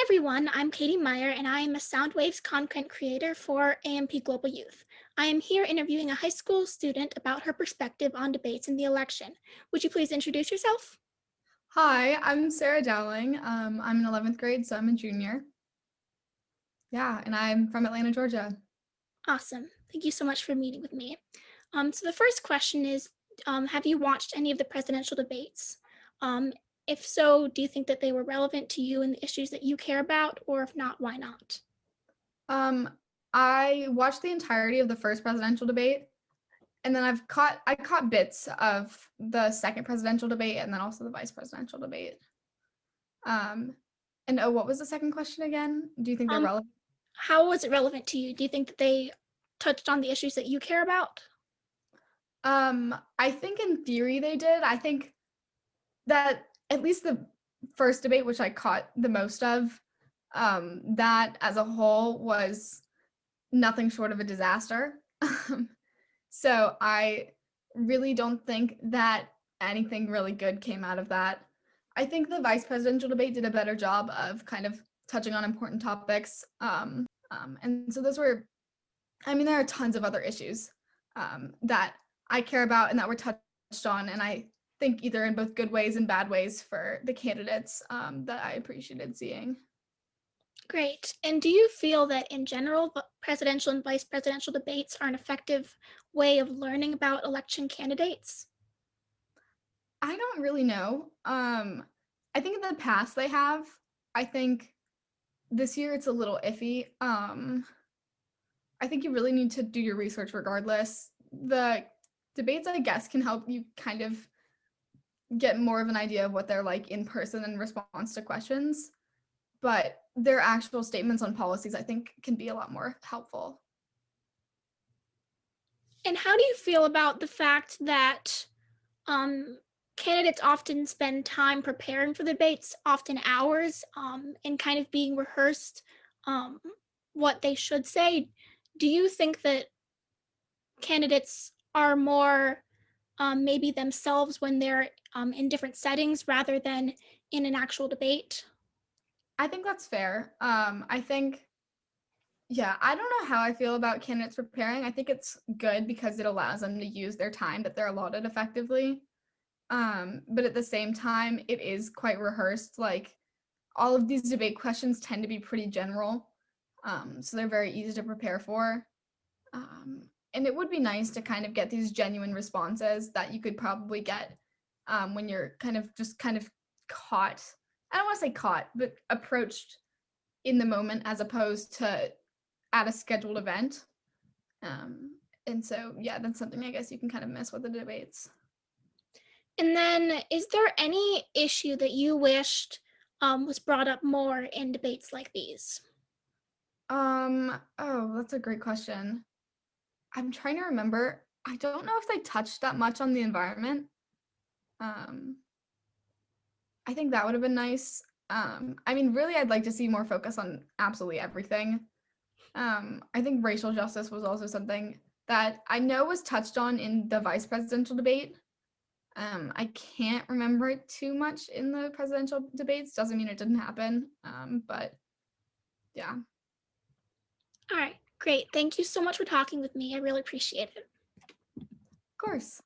everyone, I'm Katie Meyer and I am a Soundwaves content creator for AMP Global Youth. I am here interviewing a high school student about her perspective on debates in the election. Would you please introduce yourself? Hi, I'm Sarah Dowling. I'm in 11th grade, so I'm a junior. Yeah, and I'm from Atlanta, Georgia. Awesome. Thank you so much for meeting with me. So the first question is, have you watched any of the presidential debates? Um, if so, do you think that they were relevant to you and the issues that you care about, or if not, why not? Um, I watched the entirety of the first presidential debate, and then I caught bits of the second presidential debate and then also the vice presidential debate. Um, and oh, what was the second question again? Do you think they're Um, relevant? how was it relevant to you? Do you think that they touched on the issues that you care about? I think in theory they did. I think that at least the first debate, which I caught the most of, that as a whole was nothing short of a disaster. So I really don't think that anything really good came out of that. I think the vice presidential debate did a better job of kind of touching on important topics. And so those were, I mean, there are tons of other issues that I care about and that were touched on. And I think either in both good ways and bad ways for the candidates that I appreciated seeing. Great. And do you feel that in general, presidential and vice presidential debates are an effective way of learning about election candidates? I don't really know. I think in the past they have. I think this year it's a little iffy. I think you really need to do your research regardless. The debates, I guess, can help you kind of get more of an idea of what they're like in person in response to questions. But their actual statements on policies, I think, can be a lot more helpful. And how do you feel about the fact that um, candidates often spend time preparing for the debates, often hours, and kind of being rehearsed um, what they should say? Do you think that candidates are more maybe themselves when they're in different settings rather than in an actual debate? I think that's fair. I think, yeah, I don't know how I feel about candidates preparing. I think it's good because it allows them to use their time that they're allotted effectively. But at the same time, it is quite rehearsed. Like all of these debate questions tend to be pretty general, so they're very easy to prepare for. And it would be nice to kind of get these genuine responses that you could probably get when you're kind of caught. I don't want to say caught, but approached in the moment as opposed to at a scheduled event. And so, yeah, that's something I guess you can kind of miss with the debates. And then, is there any issue that you wished was brought up more in debates like these? Oh, that's a great question. I'm trying to remember. I don't know if they touched that much on the environment. Um, I think that would have been nice. I mean, really, I'd like to see more focus on absolutely everything. I think racial justice was also something that I know was touched on in the vice presidential debate. I can't remember it too much in the presidential debates. Doesn't mean it didn't happen. But yeah, of All right, great. Thank you so much for talking with me. I really appreciate it. course.